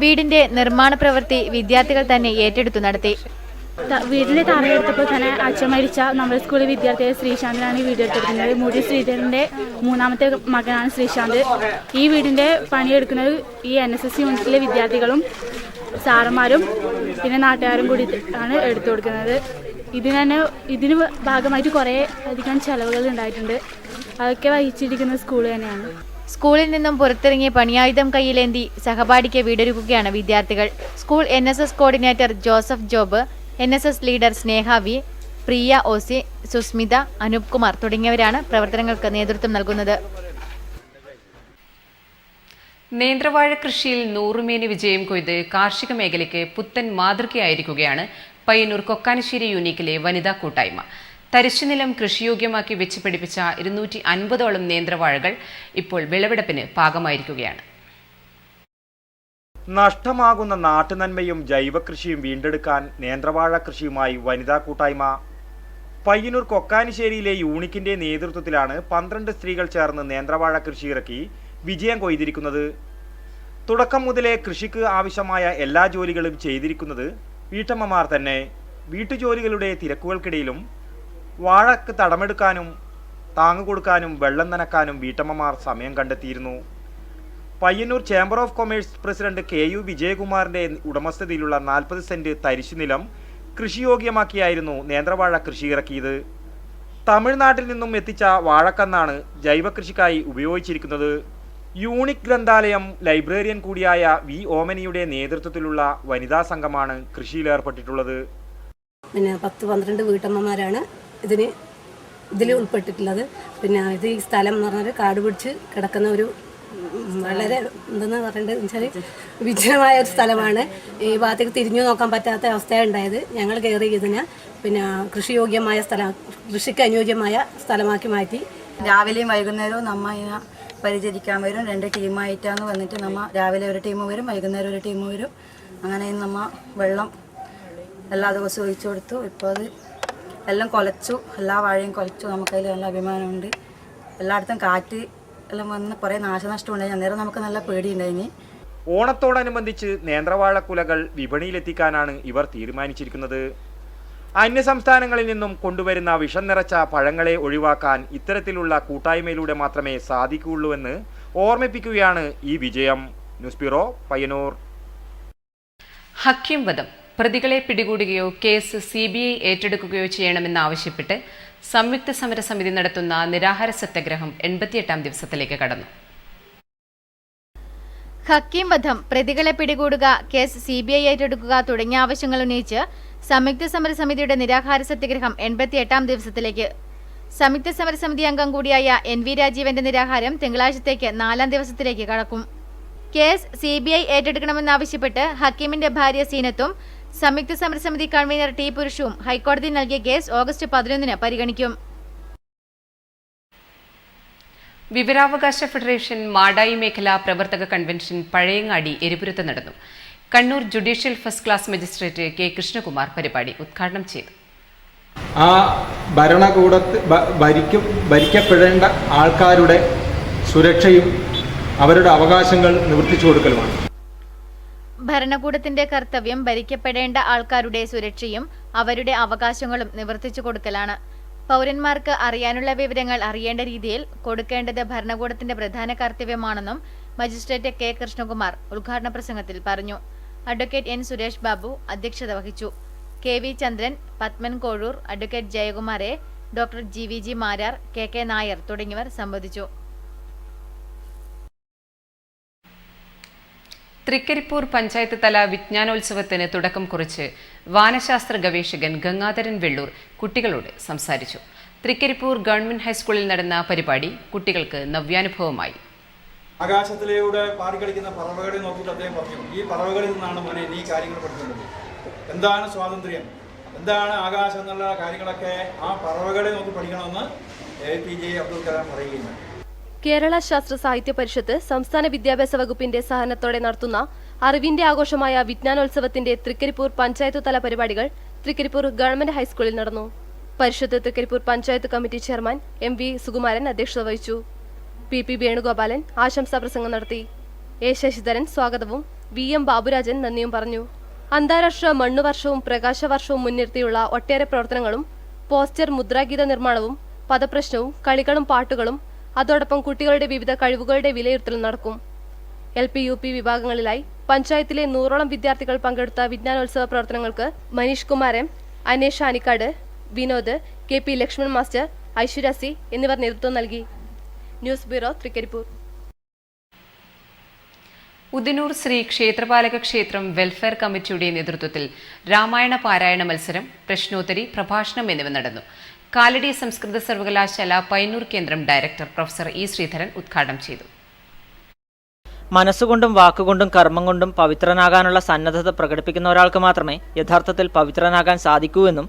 S13: വീടിന്റെ നിർമ്മാണ പ്രവൃത്തി വിദ്യാർത്ഥികൾ തന്നെ ഏറ്റെടുത്തു നടത്തി.
S18: വീടിന്റെ തറയെടുത്തപ്പോൾ തന്നെ അച്ഛൻ മരിച്ച നമ്മുടെ സ്കൂളിലെ വിദ്യാർത്ഥിയായ ശ്രീശാന്തിനാണ് ഈ വീടെടുത്തിരിക്കുന്നത്. മൂടി ശ്രീധരന്റെ 3ാമത്തെ മകനാണ് ശ്രീശാന്ത്. ഈ വീടിന്റെ പണിയെടുക്കുന്നത് ഈ NSS യൂണിറ്റിലെ വിദ്യാർത്ഥികളും സാറന്മാരും പിന്നെ നാട്ടുകാരും കൂടി ആണ് എടുത്തു കൊടുക്കുന്നത്. ഇതിന് ഭാഗമായിട്ട് കുറേ അധികം ചെലവുകൾ ഉണ്ടായിട്ടുണ്ട്. അതൊക്കെ വഹിച്ചിരിക്കുന്ന സ്കൂൾ തന്നെയാണ്.
S13: സ്കൂളിൽ നിന്നും പുറത്തിറങ്ങി പണിയായുധം കയ്യിലേന്തി സഹപാഠിക്ക് വീടൊരുക്കുകയാണ് വിദ്യാർത്ഥികൾ. School NSS coordinator Joseph Job, NSS leader Sneha V, Priya OC, Susmitha, Anoop Kumar തുടങ്ങിയവരാണ് പ്രവർത്തനങ്ങൾക്ക് നേതൃത്വം നൽകുന്നത്.
S5: നേന്ത്രവാഴ കൃഷിയിൽ 100 മേനി വിജയം കൊയ്ത് കാർഷിക മേഖലയ്ക്ക് പുത്തൻ മാതൃകയായിരിക്കുകയാണ് പയ്യന്നൂർ കൊക്കാനശ്ശേരി യൂണിക്കിലെ വനിതാ കൂട്ടായ്മ. തരിശുനിലം കൃഷിയോഗ്യമാക്കി വെച്ച് പിടിപ്പിച്ച 250ഓളം നേന്ത്രവാഴകൾ ഇപ്പോൾ വിളവെടുപ്പിന് പാകമായിരിക്കുകയാണ്.
S16: നഷ്ടമാകുന്ന നാട്ടുനന്മയും ജൈവകൃഷിയും വീണ്ടെടുക്കാൻ നേന്ത്രവാഴ കൃഷിയുമായി വനിതാ കൂട്ടായ്മ. പയ്യന്നൂർ കൊക്കാനശ്ശേരിയിലെ യൂണിക്കിന്റെ നേതൃത്വത്തിലാണ് 12 സ്ത്രീകൾ ചേർന്ന് നേന്ത്രവാഴ കൃഷി ഇറക്കി വിജയം കൊയ്തിരിക്കുന്നത്. തുടക്കം മുതലേ കൃഷിക്ക് ആവശ്യമായ എല്ലാ ജോലികളും ചെയ്തിരിക്കുന്നത് വീട്ടമ്മമാർ തന്നെ. വീട്ടുജോലികളുടെ തിരക്കുകൾക്കിടയിലും വാഴക്ക് തടമെടുക്കാനും താങ്ങു കൊടുക്കാനും വെള്ളം നനക്കാനും വീട്ടമ്മമാർ സമയം കണ്ടെത്തിയിരുന്നു. Payyanur chamber of commerce president KU വിജയകുമാറിന്റെ ഉടമസ്ഥതയിലുള്ള 40 സെന്റ് തരിശുനിലം കൃഷിയോഗ്യമാക്കിയായിരുന്നു നേന്ത്രവാഴ കൃഷി ഇറക്കിയത്. തമിഴ്നാട്ടിൽ നിന്നും എത്തിച്ച വാഴക്കന്നാണ് ജൈവകൃഷിക്കായി ഉപയോഗിച്ചിരിക്കുന്നത്. യൂണിക് ഗ്രന്ഥാലയം ലൈബ്രറിയൻ കൂടിയായ വി ഓമനിയുടെ നേതൃത്വത്തിലുള്ള വനിതാ സംഘമാണ് കൃഷിയിലേർപ്പെട്ടിട്ടുള്ളത്.
S19: പിന്നെ 10-12 വീട്ടമ്മമാരാണ് ഇതിൽ ഉൾപ്പെട്ടിട്ടുള്ളത്. പിന്നെ ഇത് ഈ സ്ഥലം എന്ന് പറഞ്ഞാൽ കാട് പിടിച്ച് കിടക്കുന്ന ഒരു വളരെ എന്തെന്ന് പറയേണ്ടത് വെച്ചാൽ വിജനമായ ഒരു സ്ഥലമാണ്. ഈ ഭാഗത്തേക്ക് തിരിഞ്ഞു നോക്കാൻ പറ്റാത്ത അവസ്ഥയാണ് ഉണ്ടായത്. ഞങ്ങൾ കയറി ഇതിനെ പിന്നെ കൃഷിയോഗ്യമായ കൃഷിക്ക് അനുയോജ്യമായ സ്ഥലമാക്കി മാറ്റി.
S20: രാവിലെയും വൈകുന്നേരവും നമ്മ ഇതിനെ പരിചരിക്കാൻ വരും. 2 ടീമായിട്ടാണ് വന്നിട്ട് നമ്മ രാവിലെ ഒരു ടീം വരും, വൈകുന്നേരം ഒരു ടീം വരും. അങ്ങനെ നമ്മ വെള്ളം എല്ലാ ദിവസവും ഒഴിച്ചു കൊടുത്തു. ഇപ്പോൾ അത് എല്ലാം കുലച്ചു, എല്ലാ വാഴയും കുലച്ചു. നമുക്കതിൽ നല്ല അഭിമാനമുണ്ട്. എല്ലായിടത്തും കാറ്റ് എല്ലാം വന്ന് കുറേ നാശനഷ്ടം ഉണ്ടായി. അന്നേരം നമുക്ക് നല്ല പേടിയുണ്ടായിനി.
S16: ഓണത്തോടനുബന്ധിച്ച് നേന്ത്രവാഴക്കുലകൾ വിപണിയിലെത്തിക്കാനാണ് ഇവർ തീരുമാനിച്ചിരിക്കുന്നത്. അന്യസംസ്ഥാനങ്ങളിൽ നിന്നും കൊണ്ടുവരുന്ന വിഷം നിറച്ച പഴങ്ങളെ ഒഴിവാക്കാൻ ഇത്തരത്തിലുള്ള കൂട്ടായ്മയിലൂടെ മാത്രമേ സാധിക്കുകയുള്ളൂവെന്ന് ഓർമ്മിപ്പിക്കുകയാണ് ഈ വിജയം. News bureau, Payyanur.
S5: ഹക്കീം വധം പ്രതികളെ പിടികൂടുകയോ കേസ് CBI ഏറ്റെടുക്കുകയോ ചെയ്യണമെന്നാവശ്യപ്പെട്ട് സംയുക്ത സമരസമിതി നടത്തുന്ന നിരാഹാര സത്യാഗ്രഹം 88ാം ദിവസത്തിലേക്ക് കടന്നു.
S13: ഹക്കീം വധം, പ്രതികളെ പിടികൂടുക, കേസ് CBI ഏറ്റെടുക്കുക തുടങ്ങിയ ആവശ്യങ്ങൾ ഉന്നയിച്ച് സംയുക്ത സമരസമിതിയുടെ നിരാഹാര സത്യാഗ്രഹം 88ാം ദിവസത്തിലേക്ക്. സംയുക്ത സമരസമിതി അംഗം കൂടിയായ NV രാജീവന്റെ നിരാഹാരം തിങ്കളാഴ്ചത്തേക്ക് 4ാം ദിവസത്തിലേക്ക് കടക്കും. കേസ് CBI ഏറ്റെടുക്കണമെന്നാവശ്യപ്പെട്ട് ഹക്കീമിന്റെ ഭാര്യ സീനത്തും സംയുക്ത സമരസമിതി കൺവീനർ T പുരുഷവും ഹൈക്കോടതിയിൽ നൽകിയ കേസ് ഓഗസ്റ്റ് 11 പരിഗണിക്കും.
S5: വിവരാവകാശ ഫെഡറേഷൻ മാടായി മേഖലാ പ്രവർത്തക കൺവെൻഷൻ പഴയങ്ങാടി എരിപുരത്ത് നടന്നു. Kannur judicial first class magistrate K Krishnakumar പരിപാടി ഉദ്ഘാടനം ചെയ്തു.
S21: ആ ഭരണകൂടത്തിൽ ഭരിക്കപ്പെടേണ്ട ആൾക്കാരുടെ സുരക്ഷയും അവരുടെ അവകാശങ്ങൾ നിവർത്തിച്ചു കൊടുക്കലുമാണ്.
S13: ഭരണകൂടത്തിന്റെ കർത്തവ്യം ഭരിക്കപ്പെടേണ്ട ആൾക്കാരുടെ സുരക്ഷയും അവരുടെ അവകാശങ്ങളും നിവർത്തിച്ചു കൊടുക്കലാണ്. പൗരന്മാർക്ക് അറിയാനുള്ള വിവരങ്ങൾ അറിയേണ്ട രീതിയിൽ കൊടുക്കേണ്ടത് ഭരണകൂടത്തിന്റെ പ്രധാന കർത്തവ്യമാണെന്നും മജിസ്ട്രേറ്റ് K കൃഷ്ണകുമാർ ഉദ്ഘാടന പ്രസംഗത്തിൽ പറഞ്ഞു. അഡ്വക്കേറ്റ് N സുരേഷ് ബാബു അധ്യക്ഷത വഹിച്ചു. KV Chandran, Padman Kozhur, advocate Jayakumar A, doctor GVG Marar, KK Nair തുടങ്ങിയവർ സംബന്ധിച്ചു.
S5: തൃക്കരിപ്പൂർ പഞ്ചായത്ത് തല വിജ്ഞാനോത്സവത്തിന് തുടക്കം കുറിച്ച് വാനശാസ്ത്ര ഗവേഷകൻ ഗംഗാധരൻ വെള്ളൂർ കുട്ടികളോട് സംസാരിച്ചു. തൃക്കരിപ്പൂർ ഗവൺമെന്റ് ഹൈസ്കൂളിൽ നടന്ന പരിപാടി കുട്ടികൾക്ക് നവ്യാനുഭവമായി.
S22: ആകാശത്തിലൂടെ പാടിക്കളിക്കുന്ന പറവകളെ നോക്കിയിട്ട് അദ്ദേഹം പറഞ്ഞു, ഈ പറവകളിൽ നിന്നാണ് മോനെ നീ കാര്യങ്ങൾ പഠിക്കുന്നത്. എന്താണ് സ്വാതന്ത്ര്യം, എന്താണ് ആകാശം എന്നുള്ള കാര്യങ്ങളൊക്കെ ആ പറവകളെ നോക്കി പഠിക്കണമെന്ന് APJ അബ്ദുൽ കലാം പറയുകയുണ്ട്.
S23: കേരള ശാസ്ത്ര സാഹിത്യ പരിഷത്ത് സംസ്ഥാന വിദ്യാഭ്യാസ വകുപ്പിന്റെ സഹകരണത്തോടെ നടത്തുന്ന അറിവിന്റെ ആഘോഷമായ വിജ്ഞാനോത്സവത്തിന്റെ തൃക്കരിപ്പൂർ പഞ്ചായത്ത് തല പരിപാടികൾ തൃക്കരിപ്പൂർ ഗവൺമെന്റ് ഹൈസ്കൂളിൽ നടന്നു. Parishath Thrikaripur panchayat committee chairman MV Sukumaran അധ്യക്ഷത വഹിച്ചു. PP വേണുഗോപാലൻ ആശംസാ പ്രസംഗം നടത്തി. A ശശിധരൻ സ്വാഗതവും VM ബാബുരാജൻ നന്ദിയും പറഞ്ഞു. അന്താരാഷ്ട്ര മണ്ണുവർഷവും പ്രകാശവർഷവും മുൻനിർത്തിയുള്ള ഒട്ടേറെ പ്രവർത്തനങ്ങളും പോസ്റ്റർ മുദ്രാഗീത നിർമ്മാണവും പദപ്രശ്നവും കളികളും പാട്ടുകളും അതോടൊപ്പം കുട്ടികളുടെ വിവിധ കഴിവുകളുടെ വിലയിരുത്തൽ നടക്കും. LP UP വിഭാഗങ്ങളിലായി പഞ്ചായത്തിലെ 100ഓളം വിദ്യാർത്ഥികൾ പങ്കെടുത്ത വിജ്ഞാനോത്സവ പ്രവർത്തനങ്ങൾക്ക് Manish Kumar M, Anesh Anikkad, Vinod, KP Lakshman master, Aishwarya C എന്നിവർ നേതൃത്വം നൽകി. News bureau, Thrikaripur.
S5: ഉദിനൂർ ശ്രീ ക്ഷേത്രപാലക ക്ഷേത്രം വെൽഫെയർ കമ്മിറ്റിയുടെ നേതൃത്വത്തിൽ രാമായണ പാരായണ മത്സരം, പ്രശ്നോത്തരി, പ്രഭാഷണം എന്നിവ നടന്നു. കാലടി സംസ്കൃത സർവകലാശാല പയ്യന്നൂർ കേന്ദ്രം ഡയറക്ടർ പ്രൊഫസർ ഇ ശ്രീധരൻ ഉദ്ഘാടനം ചെയ്തു.
S6: മനസ്സുകൊണ്ടും വാക്കുകൊണ്ടും കർമ്മം കൊണ്ടും പവിത്രനാകാനുള്ള സന്നദ്ധത പ്രകടിപ്പിക്കുന്ന ഒരാൾക്ക് മാത്രമേ യഥാർത്ഥത്തിൽ പവിത്രനാകാൻ സാധിക്കൂ എന്നും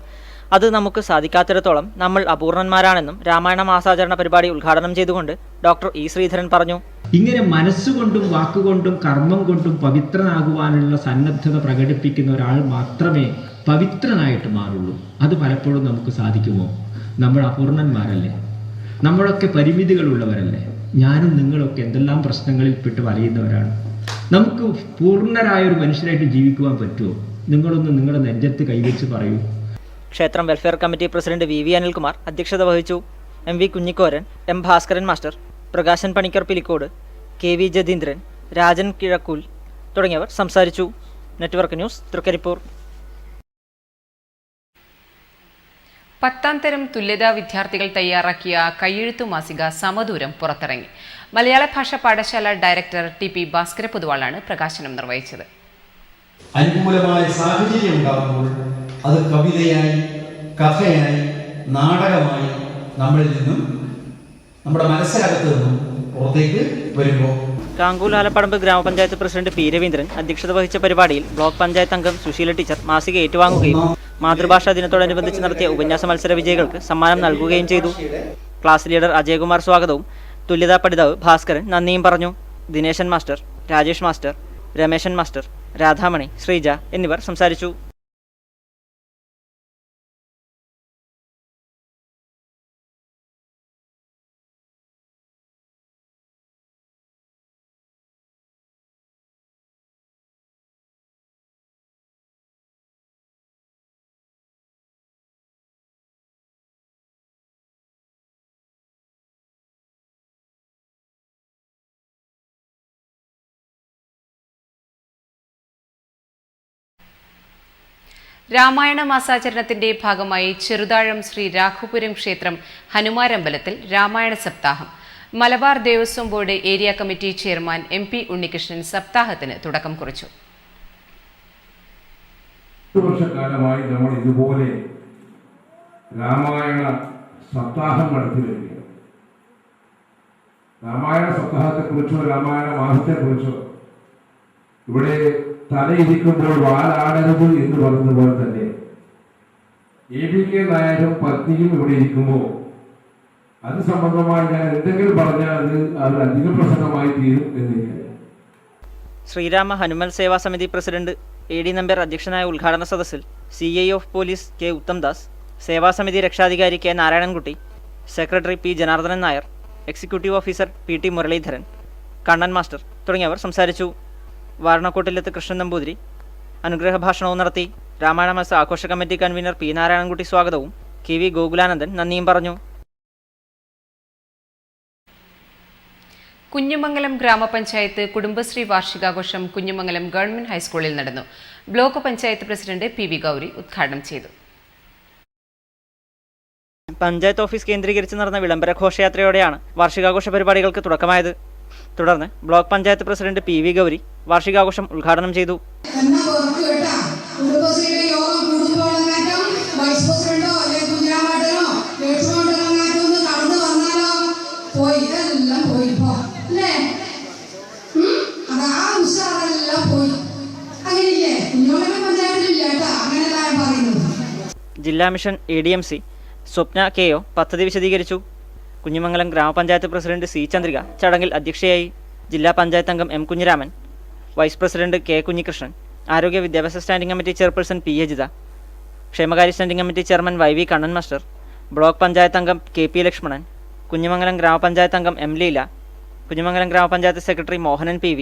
S6: അത് നമുക്ക് സാധിക്കാത്തിടത്തോളം നമ്മൾ അപൂർണന്മാരാണെന്നും രാമായണ മാസാചരണ പരിപാടി ഉദ്ഘാടനം ചെയ്തുകൊണ്ട് ഡോക്ടർ ഇ ശ്രീധരൻ പറഞ്ഞു.
S21: ഇങ്ങനെ മനസ്സുകൊണ്ടും വാക്കുകൊണ്ടും കർമ്മം കൊണ്ടും പവിത്രനാകുവാനുള്ള സന്നദ്ധത പ്രകടിപ്പിക്കുന്ന ഒരാൾ മാത്രമേ പവിത്രനായിട്ട് മാറുള്ളൂ. അത് പലപ്പോഴും നമുക്ക് സാധിക്കുമോ? നമ്മൾ അപൂർണന്മാരല്ലേ? നമ്മളൊക്കെ പരിമിതികളുള്ളവരല്ലേ? ഞാനും നിങ്ങളൊക്കെ എന്തെല്ലാം പ്രശ്നങ്ങളിൽ പെട്ട് വലയുന്നവരാണ്. നമുക്ക് പൂർണ്ണരായ ഒരു മനുഷ്യരായിട്ട് ജീവിക്കുവാൻ പറ്റുമോ? നിങ്ങളൊന്ന് നിങ്ങളുടെ നെഞ്ചത്ത് കൈവച്ച് പറയൂ.
S6: ക്ഷേത്രം welfare committee president V Anilkumar അധ്യക്ഷത വഹിച്ചു. MV Kunhikoran, M Bhaskaran master, Prakashan Panicker Pilicode, KV Jatheendran, Rajan Kizhakkool തുടങ്ങിയവർ സംസാരിച്ചു. Network news, Trikaripur.
S5: 10ാം തരം തുല്യതാ വിദ്യാർത്ഥികൾ തയ്യാറാക്കിയ കയ്യെഴുത്തു മാസിക സമദൂരം പുറത്തിറങ്ങി. മലയാള ഭാഷാ പാഠശാല ഡയറക്ടർ TP ഭാസ്കര പൊതുവാളാണ് പ്രകാശനം നിർവഹിച്ചത്.
S1: അനുകൂലമായ സാഹചര്യം ഉണ്ടാകുമ്പോൾ അത് കവിതയായി, കഥയായി, നാടകമായി നമ്മളിൽ നിന്നും, നമ്മുടെ മനസ്സിനകത്ത് നിന്നും പുറത്തേക്ക് വരുമ്പോൾ
S6: കാങ്കൂൽ ആലപ്പടമ്പ് ഗ്രാമപഞ്ചായത്ത് പ്രസിഡന്റ് P രവീന്ദ്രൻ അധ്യക്ഷത വഹിച്ച പരിപാടിയിൽ ബ്ലോക്ക് പഞ്ചായത്ത് അംഗം സുശീല ടീച്ചർ മാസിക ഏറ്റുവാങ്ങുകയും മാതൃഭാഷാ ദിനത്തോടനുബന്ധിച്ച് നടത്തിയ ഉപന്യാസ മത്സര വിജയികൾക്ക് സമ്മാനം നൽകുകയും ചെയ്തു. ക്ലാസ് ലീഡർ അജയകുമാർ സ്വാഗതവും തുല്യതാ പഠിതാവ് ഭാസ്കരൻ നന്ദിയും പറഞ്ഞു. Dineshan master, Rajesh master, Rameshan master, Radhamani, Sreeja എന്നിവർ സംസാരിച്ചു.
S5: രാമായണ മാസാചരണത്തിന്റെ ഭാഗമായി ചെറുതാഴം ശ്രീ രാഘുപുരം ക്ഷേത്രം ഹനുമാരമ്പലത്തിൽ രാമായണ സപ്താഹം. Malabar Devaswom board area committee chairman MP Unnikrishnan സപ്താഹത്തിന് തുടക്കം കുറിച്ചു.
S2: വർഷക്കാലമായി നമ്മൾ ഇതുപോലെ രാമായണ സപ്താഹം നടത്തി വരികയാണ്. രാമായണ സപ്താഹത്തെക്കുറിച്ചോ രാമായണ മാസത്തെക്കുറിച്ചോ ഇവിടെ തലയിരിക്കുമ്പോൾ വാലാടരുത് എന്ന് പറഞ്ഞതുപോലെ തന്നെ ABK നായരും പത്നിയും ഇവിടെ ഇരിക്കുമ്പോൾ അത് സംബന്ധമായി ഞാൻ എന്തെങ്കിലും പറഞ്ഞാൽ അത് അധിക പ്രസംഗമായി തീരും എന്നിരിക്കും.
S6: ശ്രീരാമ ഹനുമൽ സേവാ സമിതി പ്രസിഡന്റ് AD നമ്പ്യാർ അധ്യക്ഷനായ ഉദ്ഘാടന സദസ്സിൽ CI of police K Uthamdas, സേവാസമിതി രക്ഷാധികാരി K Narayanankutty, secretary P Janardhanan Nair, executive officer PT Muraleedharan, Kannan master തുടങ്ങിയവർ സംസാരിച്ചു. വാരണക്കോട്ടിലെത്ത് കൃഷ്ണൻ നമ്പൂതിരി അനുഗ്രഹ ഭാഷണവും നടത്തി. രാമായണ മാസ ആഘോഷ കമ്മിറ്റി കൺവീനർ P നാരായണൻകുട്ടി സ്വാഗതവും KV ഗോകുലാനന്ദൻ നന്ദിയും പറഞ്ഞു.
S5: കുഞ്ഞുമംഗലം ഗ്രാമപഞ്ചായത്ത് കുടുംബശ്രീ വാർഷികാഘോഷം കുഞ്ഞുമംഗലം ഗവൺമെന്റ് ഹൈസ്കൂളിൽ നടന്നു. Block panchayat president PV Gauri ഉദ്ഘാടനം ചെയ്തു.
S6: പഞ്ചായത്ത് ഓഫീസ് കേന്ദ്രീകരിച്ച് നടന്ന വിളംബര ഘോഷയാത്രയോടെയാണ് വാർഷികാഘോഷ പരിപാടികൾക്ക് തുടക്കമായത്. തുടർന്ന് block panchayat president PV Gauri വാർഷികാഘോഷം ഉദ്ഘാടനം ചെയ്തു. ജില്ലാ മിഷൻ ADMC സ്വപ്ന KO പദ്ധതി വിശദീകരിച്ചു. കുഞ്ഞിമംഗലം ഗ്രാമപഞ്ചായത്ത് പ്രസിഡന്റ് C ചന്ദ്രിക ചടങ്ങിൽ അധ്യക്ഷയായി. ജില്ലാ പഞ്ചായത്ത് അംഗം M Kunhiraman, vice president K Kunhikrishnan, ആരോഗ്യ വിദ്യാഭ്യാസ standing committee chairperson P Ajitha, ക്ഷേമകാര്യ standing committee chairman YV Kannan master, block panchayat അംഗം KP ലക്ഷ്മണൻ, കുഞ്ഞിമംഗലം ഗ്രാമപഞ്ചായത്ത് അംഗം M ലീല, കുഞ്ഞിമംഗലം ഗ്രാമപഞ്ചായത്ത് secretary Mohanan PV,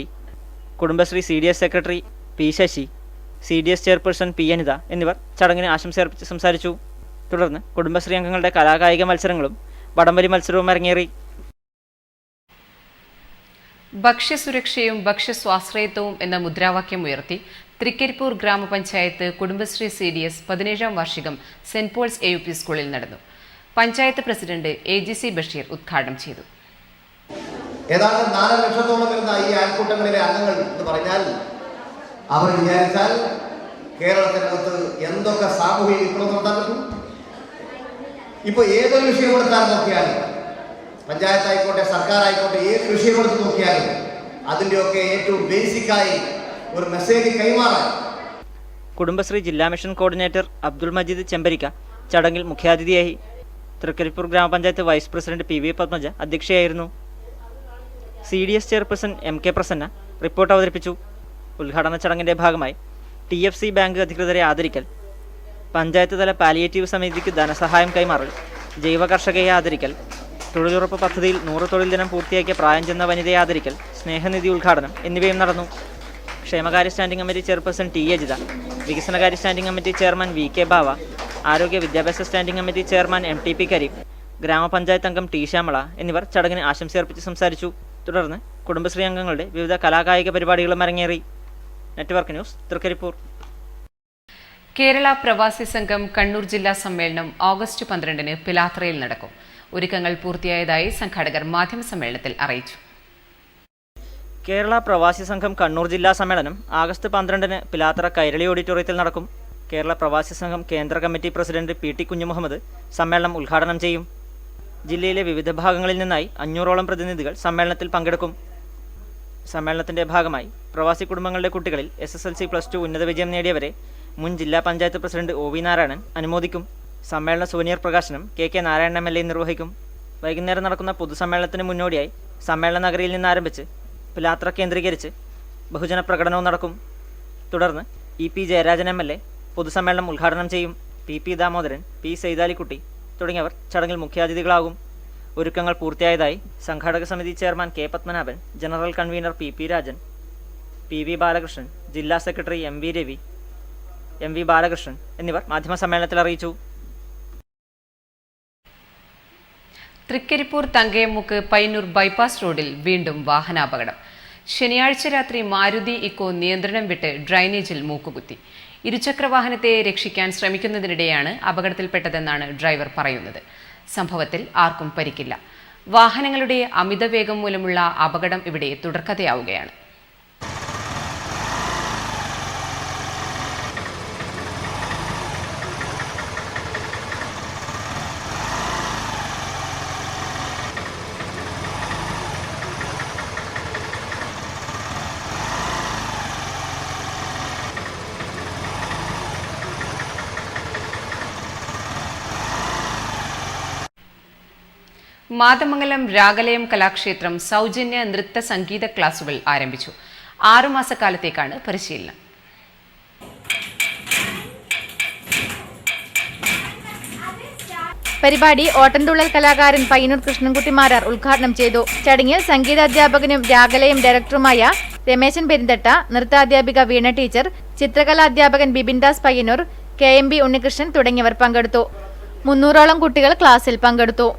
S6: Kudumbashree CDS secretary P Sasi, CDS chairperson P Anitha എന്നിവർ ചടങ്ങിന് ആശംസയർപ്പിച്ച് സംസാരിച്ചു. തുടർന്ന് കുടുംബശ്രീ അംഗങ്ങളുടെ കലാകായിക മത്സരങ്ങളും വടംവലി മത്സരവും അരങ്ങേറി.
S5: ഭക്ഷ്യസുരക്ഷയും ഭക്ഷ്യസ്വാശ്രയത്വവും എന്ന മുദ്രാവാക്യം ഉയർത്തി തൃക്കരിപ്പൂർ ഗ്രാമപഞ്ചായത്ത് കുടുംബശ്രീ CDS 17ാം വാർഷികം സെന്റ് പോൾസ് AUP സ്കൂളിൽ നടന്നു. പഞ്ചായത്ത് പ്രസിഡന്റ് AGC ബഷീർ ഉദ്ഘാടനം ചെയ്തു.
S3: ഏതാണ്ട് 4 ലക്ഷത്തോളം വരുന്ന ഈ അയൽക്കൂട്ടങ്ങളിലെ അംഗങ്ങൾ എന്ന് പറഞ്ഞാൽ അവർ വിചാരിച്ചാൽ കേരളത്തിനകത്ത് എന്തൊക്കെ സാമൂഹിക വിപ്ലവം നടത്താൻ പറ്റും. ഇപ്പൊ ഏതൊരു വിഷയം എടുത്താൽ നോക്കിയാലും, പഞ്ചായത്ത് ആയിക്കോട്ടെ സർക്കാർ ആയിക്കോട്ടെ, ഏത് വിഷയം എടുത്ത് നോക്കിയാലും അതിൻ്റെയൊക്കെ ഏറ്റവും ബേസിക്കായി ഒരു മെസ്സേജ് കൈമാറാൻ
S6: കുടുംബശ്രീ ജില്ലാ മിഷൻ കോർഡിനേറ്റർ അബ്ദുൾ മജീദ് ചെമ്പരിക്ക ചടങ്ങിൽ മുഖ്യാതിഥിയായി. തൃക്കരിപ്പൂർ ഗ്രാമപഞ്ചായത്ത് വൈസ് പ്രസിഡന്റ് PV പത്മജ അധ്യക്ഷയായിരുന്നു. CDS chairperson MK Prasanna report അവതരിപ്പിച്ചു. ഉദ്ഘാടന ചടങ്ങിന്റെ ഭാഗമായി TFC ബാങ്ക് അധികൃതരെ ആദരിക്കൽ, പഞ്ചായത്ത് തല പാലിയേറ്റീവ് സമിതിക്ക് ധനസഹായം കൈമാറൽ, ജൈവ കർഷകയെ ആദരിക്കൽ, തൊഴിലുറപ്പ് പദ്ധതിയിൽ 100 തൊഴിൽ ദിനം പൂർത്തിയാക്കിയ പ്രായം ചെന്ന വനിതയെ ആദരിക്കൽ, സ്നേഹനിധി ഉദ്ഘാടനം എന്നിവയും നടന്നു. ക്ഷേമകാര്യ standing committee chairperson T Ajitha, വികസനകാര്യ standing committee chairman VK Bava, ആരോഗ്യ വിദ്യാഭ്യാസ standing committee chairman MTP Karim, ഗ്രാമപഞ്ചായത്ത് അംഗം T ശ്യാമള എന്നിവർ ചടങ്ങിന് ആശംസയർപ്പിച്ച് സംസാരിച്ചു. തുടർന്ന് കുടുംബശ്രീ അംഗങ്ങളുടെ വിവിധ കലാകായിക പരിപാടികളും അരങ്ങേറി. Network news, Trikaripur.
S5: കേരള പ്രവാസി സംഘം കണ്ണൂർ ജില്ലാ സമ്മേളനം ഓഗസ്റ്റ് 12-ന് പിലാത്രയിൽ നടക്കും. ഒരുക്കങ്ങൾ പൂർത്തിയായതായി സംഘാടകർ മാധ്യമസമ്മേളനത്തിൽ അറിയിച്ചു.
S6: കേരള പ്രവാസി സംഘം കണ്ണൂർ ജില്ലാ സമ്മേളനം ആഗസ്റ്റ് 12-ന് പിലാത്ര കൈരളി ഓഡിറ്റോറിയത്തിൽ നടക്കും. കേരള പ്രവാസി സംഘം കേന്ദ്ര കമ്മിറ്റി പ്രസിഡന്റ് PT കുഞ്ഞുമുഹമ്മദ് സമ്മേളനം ഉദ്ഘാടനം ചെയ്യും. ജില്ലയിലെ വിവിധ ഭാഗങ്ങളിൽ നിന്നായി 500ഓളം പ്രതിനിധികൾ സമ്മേളനത്തിൽ പങ്കെടുക്കും. സമ്മേളനത്തിന്റെ ഭാഗമായി പ്രവാസി കുടുംബങ്ങളുടെ കുട്ടികളിൽ SSLC +2 ഉന്നത വിജയം നേടിയവരെ മുൻ ജില്ലാ പഞ്ചായത്ത് പ്രസിഡന്റ് OV നാരായണൻ അനുമോദിക്കും. സമ്മേളന സുവനീർ പ്രകാശനം KK നാരായണൻ MLA നിർവഹിക്കും. വൈകുന്നേരം നടക്കുന്ന പൊതുസമ്മേളനത്തിന് മുന്നോടിയായി സമ്മേളന നഗരിയിൽ നിന്ന് ആരംഭിച്ച് പിലാത്ര കേന്ദ്രീകരിച്ച് ബഹുജന പ്രകടനവും നടക്കും. തുടർന്ന് EP ജയരാജൻ MLA പൊതുസമ്മേളനം ഉദ്ഘാടനം ചെയ്യും. PP ദാമോദരൻ, P സൈതാലിക്കുട്ടി തുടങ്ങിയവർ ചടങ്ങിൽ മുഖ്യാതിഥികളാകും. ഒരുക്കങ്ങൾ പൂർത്തിയായതായി സംഘാടക സമിതി chairman K Padmanabhan, general convener PP Rajan, PV Balakrishnan, ജില്ലാ secretary MV Ravi, MV Balakrishnan എന്നിവർ മാധ്യമസമ്മേളനത്തിൽ അറിയിച്ചു.
S5: തൃക്കരിപ്പൂർ തങ്കയമുക്ക് പയ്യന്നൂർ ബൈപ്പാസ് റോഡിൽ വീണ്ടും വാഹനാപകടം. ശനിയാഴ്ച രാത്രി മാരുതി ഇക്കോ നിയന്ത്രണം വിട്ട് ഡ്രൈനേജിൽ മൂക്കുകുത്തി. ഇരുചക്രവാഹനത്തെ രക്ഷിക്കാൻ ശ്രമിക്കുന്നതിനിടെയാണ് അപകടത്തിൽപ്പെട്ടതെന്നാണ് ഡ്രൈവർ പറയുന്നത്. സംഭവത്തിൽ ആർക്കും പരിക്കില്ല. വാഹനങ്ങളുടെ അമിതവേഗം മൂലമുള്ള അപകടം ഇവിടെ തുടർക്കഥയാവുകയാണ്. മാതമംഗലം രാഗലയം കലാക്ഷേത്രം സൗജന്യ നൃത്ത സംഗീത ക്ലാസുകൾ ആരംഭിച്ചു. 6 മാസക്കാലത്തേക്കാണ് പരിശീലനം.
S13: പരിപാടി ഓട്ടൻതുള്ളൽ കലാകാരൻ പയ്യന്നൂർ കൃഷ്ണൻകുട്ടി മാരാർ ഉദ്ഘാടനം ചെയ്തു. ചടങ്ങിൽ സംഗീതാധ്യാപകനും രാഗലയം ഡയറക്ടറുമായ രമേശൻ പെരിന്തട്ട, നൃത്താധ്യാപിക വീണ ടീച്ചർ, ചിത്രകലാധ്യാപകൻ ബിബിൻദാസ് പയ്യന്നൂർ, KMB ഉണ്ണികൃഷ്ണൻ തുടങ്ങിയവർ പങ്കെടുത്തു. 300ഓളം കുട്ടികൾ ക്ലാസ്സിൽ പങ്കെടുത്തു.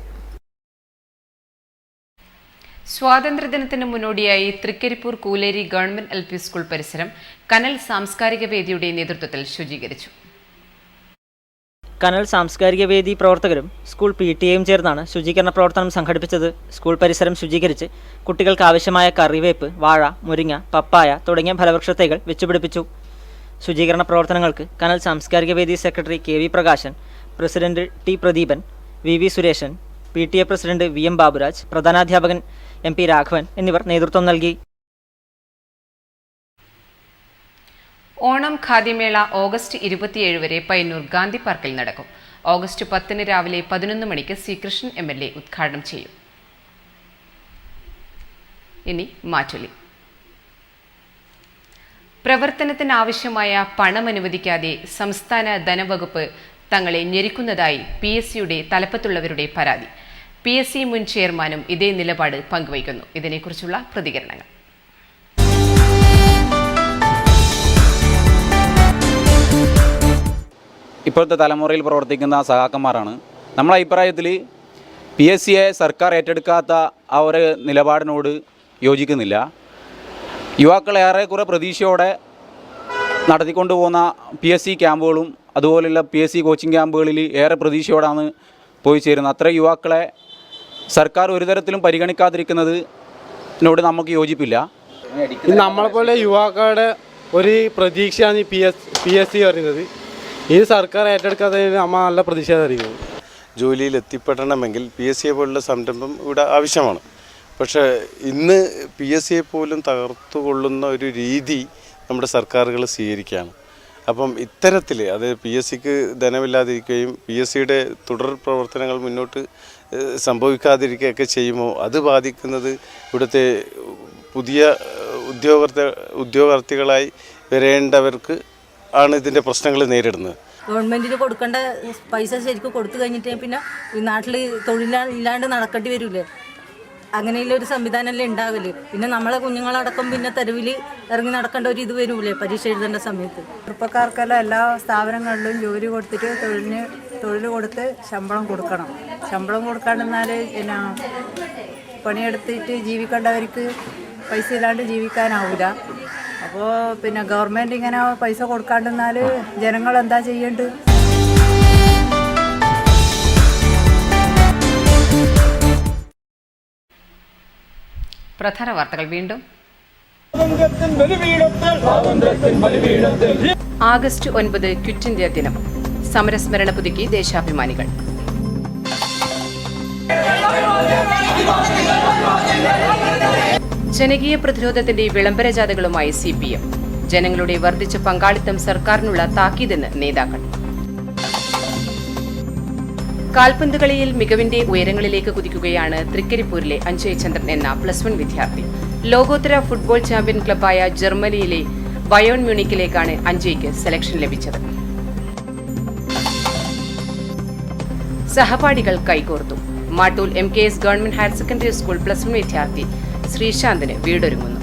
S5: സ്വാതന്ത്ര്യദിനത്തിന് മുന്നോടിയായി Thrikaripur Kooleri government LP school പരിസരം കനൽ സാംസ്കാരിക വേദിയുടെ നേതൃത്വത്തിൽ ശുചീകരിച്ചു.
S6: കനൽ സാംസ്കാരിക വേദി പ്രവർത്തകരും സ്കൂൾ PTAയും ചേർന്നാണ് ശുചീകരണ പ്രവർത്തനം സംഘടിപ്പിച്ചത്. സ്കൂൾ പരിസരം ശുചീകരിച്ച് കുട്ടികൾക്ക് ആവശ്യമായ കറിവേപ്പ്, വാഴ, മുരിങ്ങ, പപ്പായ തുടങ്ങിയ ഫലവൃക്ഷത്തൈകൾ വെച്ചുപിടിപ്പിച്ചു. ശുചീകരണ പ്രവർത്തനങ്ങൾക്ക് കനൽ സാംസ്കാരിക വേദി secretary KV Prakashan, president T Pradeepan, VV Sureshan, PTA president VM Baburaj, പ്രധാനാധ്യാപകൻ MP രാഘവൻ എന്നിവർ നേതൃത്വം നൽകി.
S5: ഓണം ഖാദിമേള ഓഗസ്റ്റ് 27 വരെ പയ്യന്നൂർ ഗാന്ധി പാർക്കിൽ നടക്കും. ഓഗസ്റ്റ് 10-ന് രാവിലെ 11 മണിക്ക് C കൃഷ്ണൻ MLA ഉദ്ഘാടനം ചെയ്യും. ഇനി മാറ്റൊലി. പ്രവർത്തനത്തിനാവശ്യമായ പണം അനുവദിക്കാതെ സംസ്ഥാന ധനവകുപ്പ് തങ്ങളെ ഞെരുക്കുന്നതായി PSCയുടെ തലപ്പത്തുള്ളവരുടെ പരാതി. PSC മുൻ ചെയർമാനും ഇതേ നിലപാട് പങ്കുവയ്ക്കുന്നു. ഇതിനെക്കുറിച്ചുള്ള പ്രതികരണങ്ങൾ.
S4: ഇപ്പോഴത്തെ തലമുറയിൽ പ്രവർത്തിക്കുന്ന സഹാക്കന്മാരാണ്. നമ്മളെ അഭിപ്രായത്തിൽ PSCയെ സർക്കാർ ഏറ്റെടുക്കാത്ത ആ ഒരു നിലപാടിനോട് യോജിക്കുന്നില്ല. യുവാക്കൾ ഏറെക്കുറെ പ്രതീക്ഷയോടെ നടത്തിക്കൊണ്ടുപോകുന്ന PSC ക്യാമ്പുകളും അതുപോലെയുള്ള PSC കോച്ചിങ് ക്യാമ്പുകളിൽ ഏറെ പ്രതീക്ഷയോടാണ് പോയി ചേരുന്നത്. അത്ര യുവാക്കളെ സർക്കാർ ഒരു തരത്തിലും പരിഗണിക്കാതിരിക്കുന്നതിനോട് നമുക്ക് യോജിപ്പില്ല.
S7: നമ്മളെപ്പോലെ യുവാക്കളുടെ ഒരു പ്രതീക്ഷയാണ് ഈ PSC പറയുന്നത്. ഈ സർക്കാർ ഏറ്റെടുക്കാത്തതിന് നമ്മൾ നല്ല പ്രതിഷേധമായിരിക്കും.
S9: ജോലിയിൽ എത്തിപ്പെടണമെങ്കിൽ PSC പോലുള്ള സംരംഭം ഇവിടെ ആവശ്യമാണ്. പക്ഷേ ഇന്ന് PSC പോലും തകർത്തുകൊള്ളുന്ന ഒരു രീതി നമ്മുടെ സർക്കാരുകൾ സ്വീകരിക്കുകയാണ്. അപ്പം ഇത്തരത്തിൽ അത് PSCക്ക് ധനമില്ലാതിരിക്കുകയും PSCയുടെ തുടർ പ്രവർത്തനങ്ങൾ മുന്നോട്ട് സംഭവിക്കാതിരിക്കുകയൊക്കെ ചെയ്യുമ്പോൾ അത് ബാധിക്കുന്നത് ഇവിടുത്തെ പുതിയ ഉദ്യോഗാർത്ഥികളായി വരേണ്ടവർക്ക് ആണ് ഇതിൻ്റെ പ്രശ്നങ്ങൾ നേരിടുന്നത്.
S20: ഗവൺമെൻറ്റിന് കൊടുക്കേണ്ട പൈസ ശരിക്കും കൊടുത്തു കഴിഞ്ഞിട്ട് പിന്നെ ഈ നാട്ടിൽ തൊഴിലില്ലാണ്ട് നടക്കേണ്ടി വരില്ലേ? അങ്ങനെയുള്ള ഒരു സംവിധാനമല്ലേ ഉണ്ടാവില്ലേ? പിന്നെ നമ്മളെ കുഞ്ഞുങ്ങളടക്കം പിന്നെ തെരുവിൽ ഇറങ്ങി നടക്കേണ്ട ഒരു ഇത് വരൂലേ പരീക്ഷ എഴുതേണ്ട സമയത്ത്?
S11: ചെറുപ്പക്കാർക്കെല്ലാം എല്ലാ സ്ഥാപനങ്ങളിലും ജോലി കൊടുത്തിട്ട് തൊഴിൽ കൊടുത്ത് ശമ്പളം കൊടുക്കണം. ശമ്പളം കൊടുക്കാണ്ടെന്നാൽ പിന്നെ പണിയെടുത്തിട്ട് ജീവിക്കേണ്ടവർക്ക് പൈസ ഇല്ലാണ്ട് ജീവിക്കാനാവില്ല. അപ്പോൾ പിന്നെ ഗവൺമെൻറ് ഇങ്ങനെ പൈസ കൊടുക്കാണ്ടെന്നാൽ ജനങ്ങൾ എന്താ ചെയ്യേണ്ടത്?
S5: പ്രധാന വാർത്തകൾ വീണ്ടും. ആഗസ്റ്റ് 9 ക്വിറ്റ് ഇന്ത്യ ദിനം. സമരസ്മരണ പുതുക്കി ദേശാഭിമാനികൾ. ജനകീയ പ്രതിരോധത്തിന്റെ വിളംബര ജാഥകളുമായി CPM. ജനങ്ങളുടെ വർദ്ധിച്ച പങ്കാളിത്തം സർക്കാരിനുള്ള താക്കീതെന്ന് നേതാക്കൾ. കാൽപന്ത് കളിയിൽ മികവിന്റെ ഉയരങ്ങളിലേക്ക് കുതിക്കുകയാണ് തൃക്കരിപ്പൂരിലെ അഞ്ജയ് ചന്ദ്രൻ എന്ന +1 വിദ്യാർത്ഥി. ലോകോത്തര ഫുട്ബോൾ ചാമ്പ്യൻ ക്ലബായ ജർമ്മനിയിലെ ബയേൺ മ്യൂണിക്കിലേക്കാണ് അഞ്ജയ്ക്ക് സെലക്ഷൻ ലഭിച്ചത്. സഹപാഠികൾ കൈകോർത്തു. Mattool MKS government higher secondary school +1 വിദ്യാർത്ഥി ശ്രീശാന്തിന് വീടൊരുങ്ങുന്നു.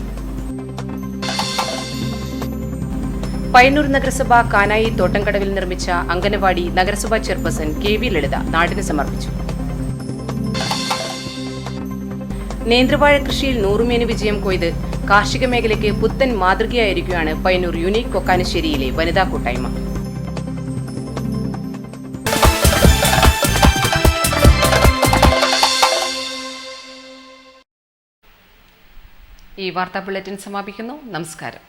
S5: പയ്യന്നൂർ നഗരസഭ കാനായി തോട്ടംകടവിൽ നിർമ്മിച്ച അംഗനവാടി നഗരസഭാ ചെയർപേഴ്സൺ KV ലളിത നാടിന് സമർപ്പിച്ചു. നേന്ത്രവാഴ കൃഷിയിൽ 100 മേനി വിജയം കൊയ്ത് കാർഷിക മേഖലയ്ക്ക് പുത്തൻ മാതൃകയായിരിക്കുകയാണ് പയ്യന്നൂർ യൂണിക് കൊക്കാനശ്ശേരിയിലെ വനിതാ കൂട്ടായ്മ. ഈ വാർത്താ ബുള്ളറ്റിൻ സമാപിക്കുന്നു. നമസ്കാരം.